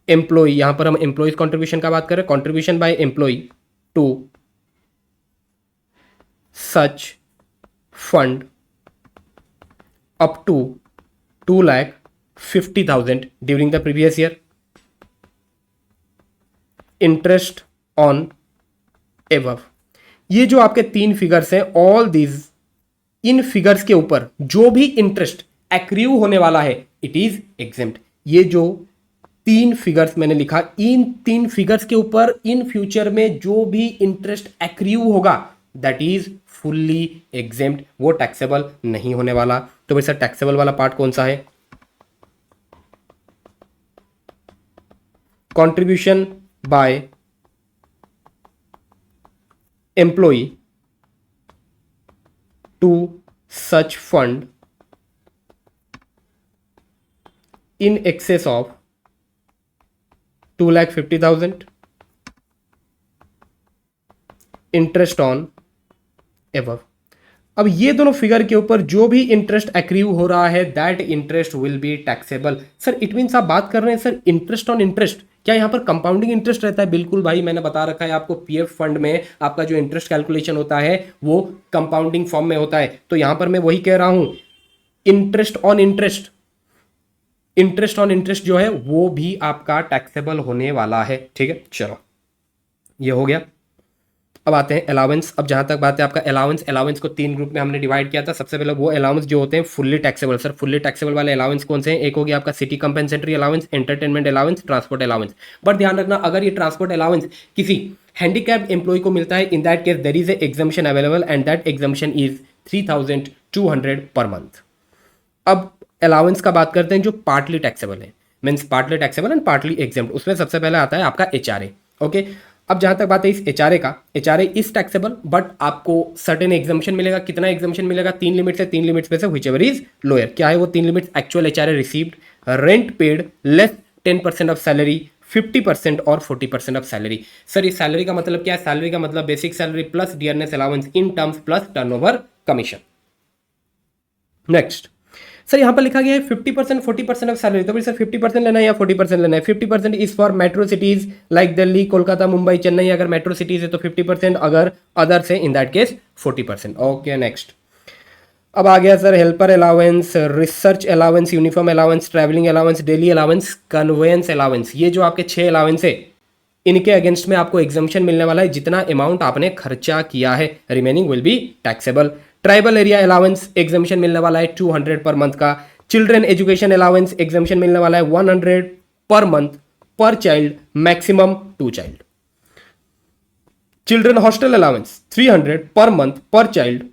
Speaker 1: employer, यहां पर हम एम्प्लॉयज कंट्रीब्यूशन का बात कर रहे हैं, contribution by employer to such fund up to 2,50,000 during the previous year, interest on above। ये जो आपके 3 फिगर्स हैं, ऑल दीज, इन फिगर्स के ऊपर जो भी इंटरेस्ट एक्रीव होने वाला है इट इज एग्जेम्प्ट। ये जो 3 फिगर्स मैंने लिखा, इन 3 फिगर्स के ऊपर इन फ्यूचर में जो भी इंटरेस्ट एक्रीव होगा दैट इज फुल्ली एग्जेम्प्ट, वो टैक्सेबल नहीं होने वाला। तो भाई सर टैक्सेबल वाला पार्ट कौन सा है? Contribution by employer to such fund in excess of 2,50,000 interest on above. अब ये दोनों फिगर के ऊपर जो भी इंटरेस्ट एक्रीव हो रहा है that interest will be taxable. Sir it means आप बात कर रहे हैं सर इंटरेस्ट ऑन इंटरेस्ट, क्या यहाँ पर कंपाउंडिंग इंटरेस्ट रहता है? बिल्कुल भाई, मैंने बता रखा है आपको, पीएफ फंड में आपका जो इंटरेस्ट कैलकुलेशन होता है वो कंपाउंडिंग फॉर्म में होता है। तो यहां पर मैं वही कह रहा हूं, interest on interest, interest on interest जो है वो भी आपका टैक्सेबल होने वाला है। ठीक है, चलो ये हो गया। अब आते हैं अलाउंस। अब जहां तक बात है आपका अलाउंस, अलाउंस को 3 ग्रुप में हमने डिवाइड किया था। सबसे पहले वो अलाउंस जो होते हैं fully taxable. Sir fully taxable वाले अलाउंस कौन से हैं? एक हो गया आपका city compensatory allowance, entertainment allowance, transport allowance. But ध्यान रखना, अगर ये ट्रांसपोर्ट अलाउंस किसी हैंडीकैप्ड एम्प्लॉय को मिलता है, in that case there is a exemption available and that exemption is 3,200 per month. अब अलाउंस का बात करते हैं जो पार्टली टैक्सेबल है, means partly taxable and partly exempt. उसमें सबसे पहले आता है आपका एचआरए। ओके, अब जहां तक बात है इस एचआरए का, एचआरए इज टैक्सेबल बट आपको सर्टेन एग्जम्पशन मिलेगा। कितना एग्जम्पशन मिलेगा? 3 लिमिट्स है, 3 लिमिट्स में से व्हिचएवर इज लोअर। क्या है वो 3 limits? Actual HRA received, rent paid less 10% of salary, 50% और 40% ऑफ सैलरी। सर इस सैलरी का मतलब क्या है? सैलरी का मतलब basic salary plus dearness allowance in terms plus turnover commission. Next sir यहाँ पर लिखा गया है 50% 40% ऑफ सैलरी। तो फिर सर 50% लेना है या 40% लेना है? 50% is for metro cities like Delhi, Kolkata, Mumbai, Chennai. अगर मेट्रो सिटीज है तो 50%, अगर अदर्स है in that case 40%। Okay next. अब आ गया sir helper allowance, research allowance, uniform allowance, travelling allowance, daily allowance, convince allowance. ये जो आपके 6 अलाउंस है इनके अगेंस्ट में आपको एग्जम्पशन मिलने वाला है। जितना अमाउंट आपने खर्चा किया है remaining will be taxable. Tribal area allowance exemption मिलने वाला है 200 पर मंथ का। चिल्ड्रन एजुकेशन अलाउंस एग्जम्पशन मिलने वाला है 100 per month per child, maximum 2 child. Children hostel allowance 300 per month per child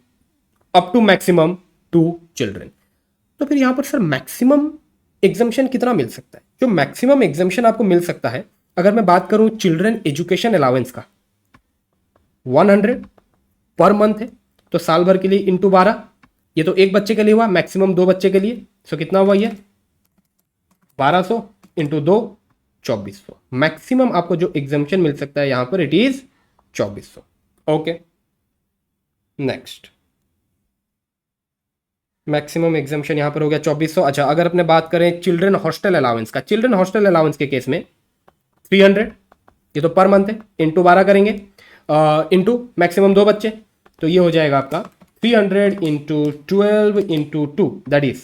Speaker 1: up to maximum 2 children. तो फिर यहां पर सर मैक्सिमम एग्जम्पशन कितना मिल सकता है? जो मैक्सिमम एग्जम्पशन आपको मिल सकता है, अगर मैं बात करूं चिल्ड्रन एजुकेशन अलाउंस का, 100 पर मंथ है तो साल भर के लिए इंटू 12, ये तो एक बच्चे के लिए हुआ, मैक्सिमम 2 बच्चे के लिए। सो कितना हुआ ये? 1200 इंटू 2, 2400। मैक्सिमम आपको जो एग्जम्पशन मिल सकता है यहां पर it is 2400। Okay next, maximum exemption यहां पर हो गया 2400। अच्छा, अगर अपने बात करें चिल्ड्रन हॉस्टल अलाउंस का, चिल्ड्रन हॉस्टल अलाउंस के केस में 300, ये तो पर मंथ है, इंटू 12 करेंगे, इंटू मैक्सिमम 2 बच्चे, तो ये हो जाएगा आपका 300 इंटू 12 इंटू 2 दैट इज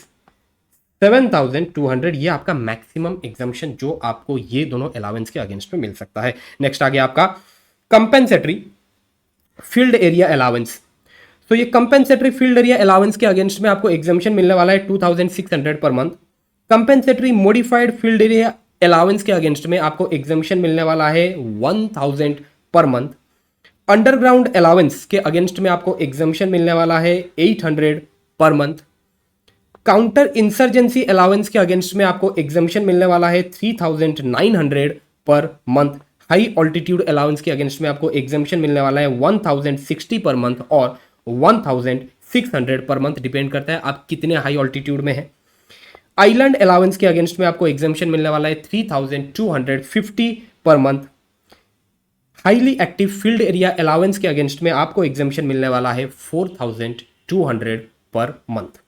Speaker 1: 7,200। ये आपका मैक्सिमम एग्जम्पशन जो आपको ये दोनों अलाउंस के अगेंस्ट में मिल सकता है। नेक्स्ट आ गया आपका कंपेंसेटरी फील्ड एरिया अलाउंस। तो ये कंपेंसेटरी फील्ड एरिया अलाउंस के अगेंस्ट में आपको एग्जम्पशन मिलने वाला है 2,600 per month. Compensatory modified field area allowance के अगेंस्ट में आपको एग्जम्पशन मिलने वाला है 1,000 पर मंथ। अंडरग्राउंड अलाउंस के अगेंस्ट में आपको एग्जम्पशन मिलने वाला है 800 per month. Counter insurgency allowance के अगेंस्ट में आपको एग्जम्पशन मिलने वाला है 3,900 per month. High altitude allowance के अगेंस्ट में आपको एग्जम्पशन मिलने वाला है 1,060 पर मंथ और 1,600 पर मंथ, डिपेंड करता है आप कितने हाई ऑल्टीट्यूड में है। आइलैंड अलाउंस के अगेंस्ट में आपको एग्जम्पशन मिलने वाला है 3,250 per month. Highly active field area allowance के अगेंस्ट में आपको एग्जम्पशन मिलने वाला है 4,200 per month.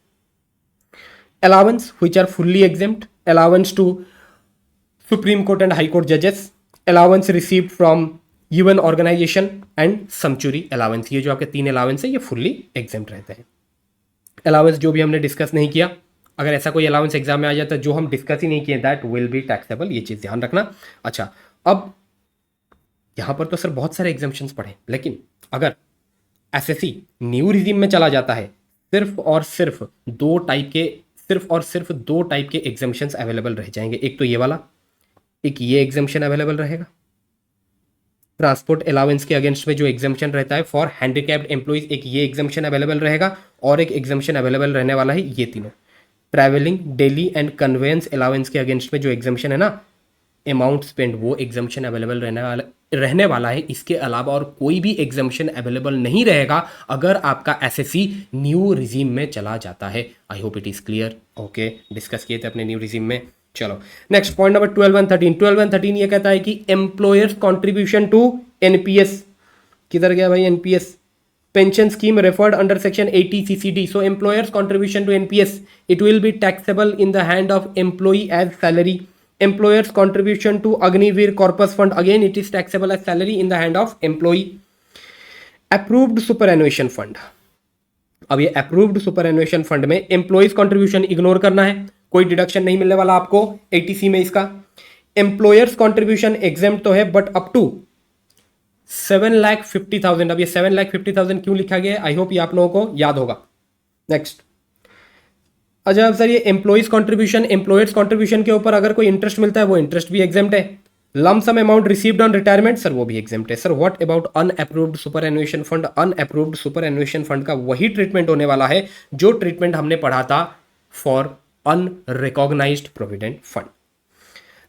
Speaker 1: Allowance which are fully exempt, allowance to supreme court and high court जजेस, allowance received from UN organisation and sumptuary allowance. ये जो आपके 3 अलाउंस है ये फुल्ली एग्जेम्प्ट रहते हैं। अलाउंस जो भी हमने डिस्कस नहीं किया, अगर ऐसा कोई अलाउंस एग्जाम में आ जाता है जो हम डिस्कस ही नहीं किए, दैट विल बी टैक्सेबल, ये चीज़ ध्यान रखना। अच्छा, अब यहाँ पर तो सर बहुत सारे एग्जाम्पशंस पढ़े, लेकिन अगर एसएससी न्यू रिजीम में चला जाता है, सिर्फ और सिर्फ दो टाइप के एग्जाम्पशंस अवेलेबल रह जाएंगे। एक तो ये वाला, एक ये एग्जाम्शन अवेलेबल रहेगा। ट्रांसपोर्ट अलाउंस के अगेंस्ट में जो एग्जाम्शन रहता है फॉर हैंडिकैप्ड एम्प्लॉइज, एक ये एग्जाम्शन अवेलेबल रहेगा, और एक एग्जाम्शन अवेलेबल रहने वाला है ये तीनों। Travelling daily and convince allowance के अगेंस्ट में जो एग्जाम्शन है ना, अमाउंट स्पेंड, वो एग्जाम्शन अवेलेबल रहने वाला है। इसके अलावा और कोई भी एग्जाम्शन अवेलेबल नहीं रहेगा अगर आपका एसएससी न्यू रिजीम में चला जाता है। आई hope it is clear. Okay, discuss किए थे अपने न्यू रिजीम में। चलो next point number 12 and 13। 12 and 13 ये कहता है कि एम्प्लॉयर्स कॉन्ट्रीब्यूशन टू एनपीएस, किधर गया भाई NPS, pension scheme referred under section 80 ccd. So employers contribution to nps, it will be taxable in the hand of employee as salary. Employers contribution to Agniveer corpus fund, again it is taxable as salary in the hand of employee. Approved superannuation fund, अब ये approved superannuation fund में employee's contribution ignore करना है, कोई deduction नहीं मिलने वाला आपको 80C में इसका। एम्प्लॉयर्स कंट्रीब्यूशन एग्जेम्प्ट तो है बट अप टू 7,50,000। अब ये 7,50,000 क्यों लिखा गया है, आई होप ये आप लोगों को याद होगा। नेक्स्ट, अच्छा सर ये एम्प्लॉइज कंट्रीब्यूशन, एम्प्लॉयर्स कंट्रीब्यूशन के ऊपर अगर कोई इंटरेस्ट मिलता है वो इंटरेस्ट भी एग्जेम्प्ट है। Lump sum amount received on retirement, sir वो भी एग्जेम्प्ट है। Sir what about unapproved superannuation fund, unapproved superannuation fund का वही ट्रीटमेंट होने वाला है जो ट्रीटमेंट हमने पढ़ा था for unrecognised provident fund.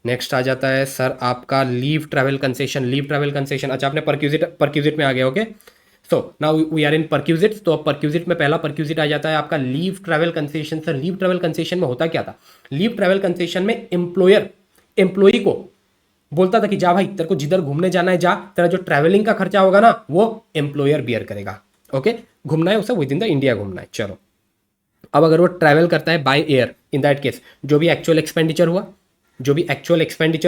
Speaker 1: Next आ जाता है सर आपका leave travel concession. Leave travel concession, अच्छा आपने परक्यूजिट में आ गए। Okay, so now we are in perquisite. तो अब परक्यूजिट में पहला परक्यूजिट आ जाता है आपका leave travel concession. Sir leave travel concession में होता क्या था, लीव ट्रैवल कंसेशन में एम्प्लॉयर एम्प्लॉई को बोलता था कि जा भाई तेरे को जिधर घूमने जाना है जा, तेरा जो ट्रैवलिंग का खर्चा होगा ना वो एम्प्लॉयर बियर करेगा। ओके, घूमना है उसे विद इन द इंडिया घूमना है। चलो अब अगर वो ट्रैवल करता है bye air, in that case जो भी एक्चुअल एक्सपेंडिचर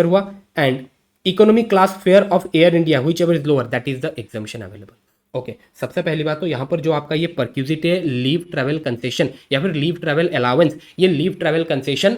Speaker 1: हुआ and economy class fare of Air India which ever is lower, that is the exemption available. Okay, सबसे पहली बात तो यहाँ पर जो आपका ये परक्यूजिट है लीव ट्रैवल कंसेशन या फिर लीव ट्रैवल अलाउंस, ये लीव ट्रैवल कंसेशन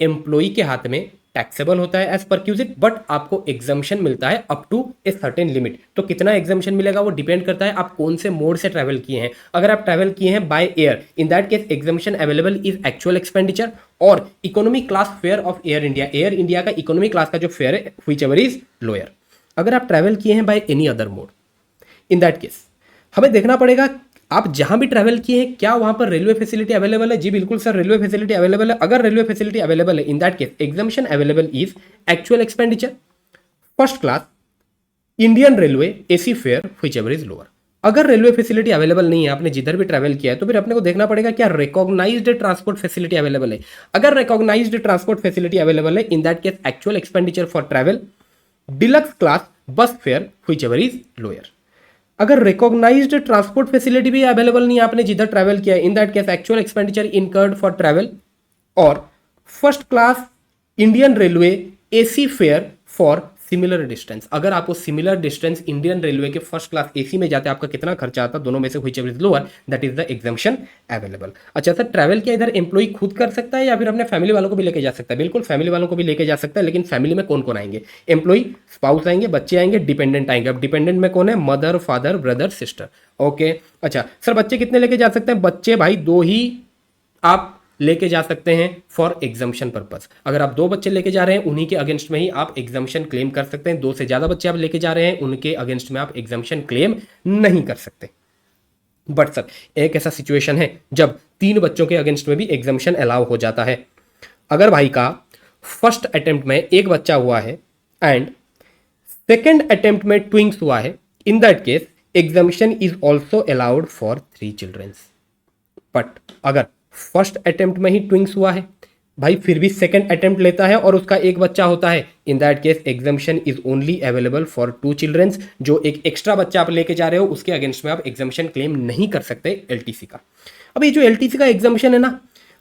Speaker 1: एम्प्लॉई के हाथ में टैक्सेबल होता है एज परक्यूजिट, बट आपको एग्जम्पशन मिलता है up to a certain limit. तो कितना एग्जम्पशन मिलेगा वो डिपेंड करता है आप कौन से मोड से ट्रैवल किए हैं। अगर आप ट्रैवल किए हैं by air, in that case exemption available is actual expenditure और economy class fare of Air India, Air India का इकोनॉमी क्लास का जो फेयर है व्हिच एवर इज लोअर। अगर आप ट्रैवल किए हैं by any other mode, in that case हमें देखना पड़ेगा आप जहां भी ट्रैवल किए हैं क्या वहां पर रेलवे फैसिलिटी अवेलेबल है। जी बिल्कुल सर, रेलवे फैसिलिटी अवेलेबल है। अगर रेलवे फैसिलिटी अवेलेबल है, in that case exemption available is actual expenditure, first class, Indian railway, AC fair whichever is lower. अगर रेलवे फैसिलिटी अवेलेबल नहीं है, आपने जिधर भी ट्रैवल किया है, तो फिर अपने को देखना पड़ेगा क्या रिकॉग्नाइज्ड ट्रांसपोर्ट फैसिलिटी अवेलेबल है। अगर रिकॉग्नाइज्ड ट्रांसपोर्ट फैसिलिटी अवेलेबल है, in that case actual expenditure for travel, deluxe class, bus fare whichever is lower. अगर रिकॉग्नाइज्ड ट्रांसपोर्ट फैसिलिटी भी अवेलेबल नहीं है आपने जिधर ट्रैवल किया है, in that case actual expenditure incurred for travel और first class, Indian railway, AC fare for similar distance. अगर आपको सिमिलर डिस्टेंस इंडियन रेलवे के फर्स्ट क्लास एसी में जाते हैं आपका कितना खर्चा आता है, दोनों में से whichever is lower, that is the exemption available. अच्छा सर ट्रैवल क्या इधर एम्प्लॉई खुद कर सकता है या फिर अपने फैमिली वालों को भी लेके जा सकता है। बिल्कुल फैमिली वालों को भी लेके जा सकता है, लेकिन फैमिली में कौन कौन आएंगे, एम्प्लॉई, स्पाउस आएंगे, बच्चे आएंगे, डिपेंडेंट आएंगे। अब डिपेंडेंट में कौन है, mother, father, brother, sister. Okay, अच्छा सर बच्चे कितने लेके जा सकते हैं, बच्चे भाई 2 ही आप लेके जा सकते हैं फॉर एग्जम्पशन पर्पस। अगर आप 2 बच्चे लेके जा रहे हैं उन्हीं के अगेंस्ट में ही आप एग्जम्पशन क्लेम कर सकते हैं। 2 से ज्यादा बच्चे आप लेके जा रहे हैं उनके अगेंस्ट में आप एग्जम्पशन क्लेम नहीं कर सकते। बट सर एक ऐसा सिचुएशन है जब 3 बच्चों के अगेंस्ट में भी एग्जम्पशन अलाउ हो जाता है। अगर भाई का फर्स्ट अटेम्प्ट में एक बच्चा हुआ है एंड सेकेंड अटेम्प्ट में ट्विंग्स हुआ है, in that case exemption is also allowed for 3 childrens. But अगर फर्स्ट अटेम्प्ट में ही ट्विंग्स हुआ है भाई फिर भी सेकंड अटेम्प्ट लेता है और उसका एक बच्चा होता है, in that case exemption is only available for 2 childrens. जो एक एक्स्ट्रा बच्चा आप लेके जा रहे हो उसके अगेंस्ट में आप एग्जम्पशन क्लेम नहीं कर सकते एलटीसी का। अब ये जो एलटीसी का एग्जम्पशन है ना,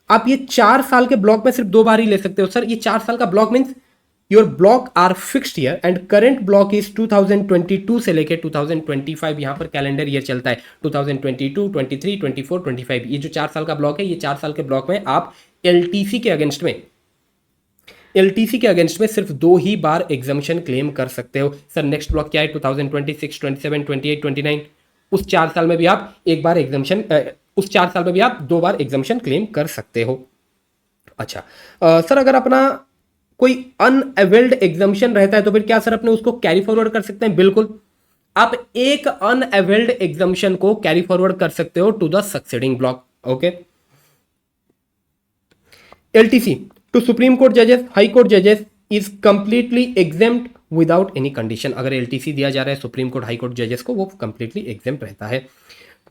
Speaker 1: आप ये 4 साल के ब्लॉक में सिर्फ 2 बार ही ले सकते हो। सर ये 4 साल का block means your block are fixed year and current block is 2022 से लेके 2025, यहां पर कैलेंडर ईयर चलता है 2022, 23, 24, 25। ये जो 4 साल का ब्लॉक है, ये 4 साल के ब्लॉक में आप एलटीसी के अगेंस्ट में सिर्फ 2 ही बार एग्जम्पशन क्लेम कर सकते हो। सर नेक्स्ट ब्लॉक क्या है, 2026, 27, 28, 29। उस 4 साल में भी आप एक बार एग्जम्पशन उस 4 साल में भी आप 2 बार एग्जम्पशन क्लेम कर सकते हो। अच्छा सर अगर अपना कोई अनअवेल्ड एग्जाम्शन रहता है तो फिर क्या सर अपने उसको कैरी फॉरवर्ड कर सकते हैं? बिल्कुल, आप एक अनअवेल्ड एग्जाम्शन को कैरी फॉरवर्ड कर सकते हो to the succeeding block. Okay, LTC to supreme court जजेस, हाई कोर्ट जजेस is completely exempt without any condition. अगर LTC दिया जा रहा है सुप्रीम कोर्ट हाई कोर्ट जजेस को, वो कंप्लीटली एग्जेम्प्ट रहता है।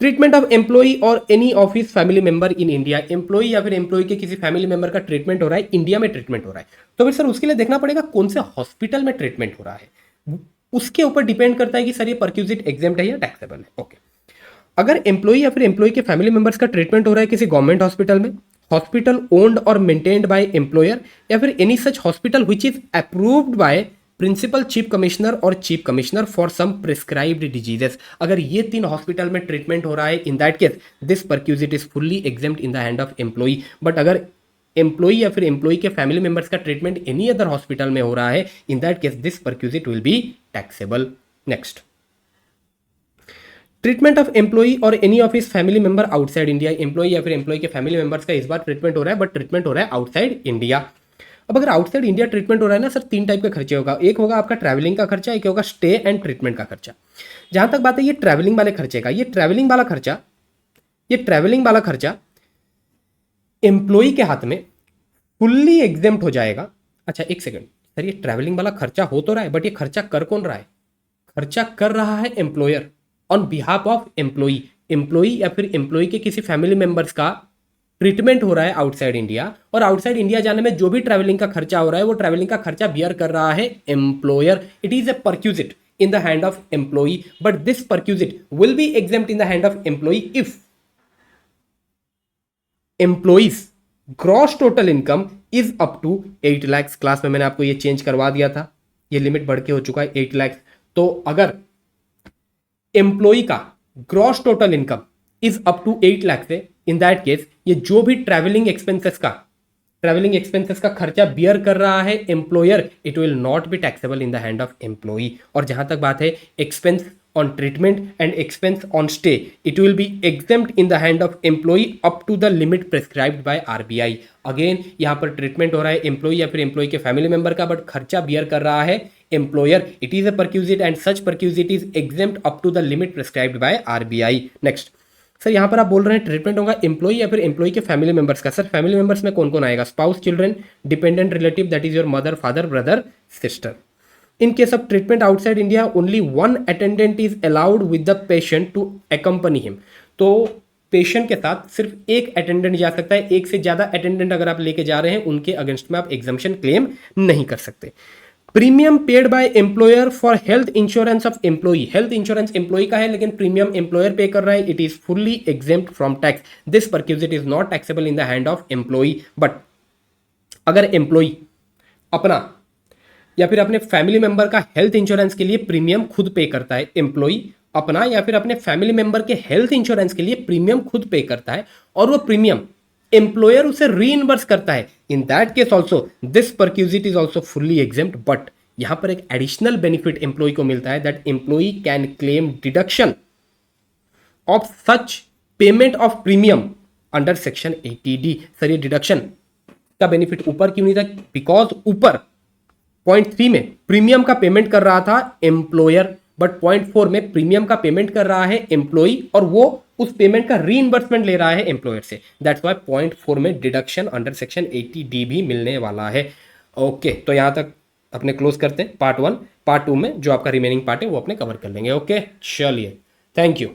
Speaker 1: ट्रीटमेंट ऑफ एम्प्लॉई और any office family member in India, employee या फिर एम्प्लॉई के किसी फैमिली मेंबर का ट्रीटमेंट हो रहा है, इंडिया में ट्रीटमेंट हो रहा है, तो फिर सर उसके लिए देखना पड़ेगा कौन से हॉस्पिटल में ट्रीटमेंट हो रहा है, उसके ऊपर डिपेंड करता है कि सर ये परक्यूजिट एग्जेम्प्ट है या टैक्सेबल है। ओके, अगर एम्प्लॉई या फिर एम्प्लॉई के फैमिली मेंबर्स का ट्रीटमेंट हो रहा है किसी गवर्नमेंट हॉस्पिटल में, हॉस्पिटल ओन्ड और मेंटेन्ड बाय एम्प्लॉयर, या फिर any such hospital which is approved by principal chief commissioner और chief commissioner for some prescribed diseases, अगर ये 3 हॉस्पिटल में ट्रीटमेंट हो रहा है, in that case this perquisite is fully exempt in the hand of employee. But अगर employee या फिर एम्प्लॉई के फैमिली मेंबर्स का ट्रीटमेंट एनी अदर हॉस्पिटल में हो रहा है, in that case this perquisite will be taxable. Next, treatment of employee और any of his family member outside India, employee या फिर एम्प्लॉई के फैमिली मेंबर्स का इस बार ट्रीटमेंट हो रहा है, बट ट्रीटमेंट हो रहा है आउटसाइड इंडिया। अब अगर आउटसाइड इंडिया ट्रीटमेंट हो रहा है ना सर, 3 टाइप के खर्चे होगा, एक होगा आपका ट्रैवलिंग का खर्चा, एक होगा स्टे एंड ट्रीटमेंट का खर्चा। जहां तक बात है ये ट्रैवलिंग वाले खर्चे का, ये ट्रैवलिंग वाला खर्चा एम्प्लॉई के हाथ में फुल्ली एग्जेम्प्ट हो जाएगा। अच्छा एक सेकंड सर, ये ट्रैवलिंग वाला खर्चा हो तो रहा है, बट ये खर्चा कर कौन रहा है? खर्चा कर रहा है employer on behalf of employee. Employee या फिर एम्प्लॉई के किसी फैमिली मेंबर्स का ट्रीटमेंट हो रहा है आउटसाइड इंडिया, और आउटसाइड इंडिया जाने में जो भी ट्रैवलिंग का खर्चा हो रहा है, वो ट्रैवलिंग का खर्चा बियर कर रहा है employer. It is a perquisite in the hand of employee, but this perquisite will be exempt in the hand of employee if employee's gross total income is up to 8 lakh. Class में मैंने आपको ये change करवा दिया था, ये limit बढ़ के हो चुका है 8 लाख। तो अगर एम्प्लॉई का gross total income is up to 8 lakh से, इन दैट केस ये जो भी ट्रैवलिंग एक्सपेंसेस का खर्चा बियर कर रहा है employer, it will not be taxable in the hand of employee. और जहां तक बात है expense on treatment and expense on stay, it will be exempt in the hand of employee up to the limit prescribed by RBI। Again यहाँ पर treatment हो रहा है एम्प्लॉई या फिर एम्प्लॉई के फैमिली मेंबर का, बट खर्चा बियर कर रहा है employer. It is a perquisite and such perquisite is exempt up to the limit prescribed by RBI। Next sir, यहाँ पर आप बोल रहे हैं ट्रीटमेंट होगा एम्प्लॉई या फिर एम्प्लॉई के फैमिली मेंबर्स का। सर फैमिली मेंबर्स में कौन कौन आएगा? Spouse, children, dependent relative that is your mother, father, brother, sister. In case of treatment outside India, only one attendant is allowed with the patient to accompany him। तो patient के साथ सिर्फ एक attendant जा सकता है, एक से ज्यादा अटेंडेंट अगर आप लेके जा रहे हैं उनके अगेंस्ट में आप एग्जाम्पशन क्लेम नहीं कर सकते। Premium paid by employer for health insurance of employee, health insurance employee का है लेकिन प्रीमियम एम्प्लॉयर पे कर रहा है, it is fully exempt from tax. This perquisite is not taxable in the hand of employee. But अगर employee अपना या फिर अपने फैमिली मेंबर का हेल्थ इंश्योरेंस के लिए प्रीमियम खुद पे करता है, एम्प्लॉई अपना या फिर अपने फैमिली मेंबर के हेल्थ इंश्योरेंस के लिए प्रीमियम खुद पे करता है, और वो प्रीमियम एम्प्लॉयर उसे रीइंबर्स करता है, in that case also this perquisite is also fully exempt. But यहां पर एक एडिशनल बेनिफिट एम्प्लॉई को मिलता है, that employee can claim deduction of such payment of premium under section 80D। Sir ये डिडक्शन का बेनिफिट ऊपर क्यों नहीं था? बिकॉज ऊपर पॉइंट 3 में प्रीमियम का पेमेंट कर रहा था एम्प्लॉयर, बट पॉइंट 4 में प्रीमियम का पेमेंट कर रहा है एम्प्लॉई, और वो उस पेमेंट का रीइंबर्समेंट ले रहा है एम्प्लॉयर से। दैट्स व्हाई पॉइंट 4 में डिडक्शन अंडर सेक्शन 80D भी मिलने वाला है। ओके, तो यहां तक अपने क्लोज करते हैं पार्ट 1। पार्ट 2 में जो आपका रिमेनिंग पार्ट है वो अपने कवर कर लेंगे। ओके, चलिए, थैंक यू।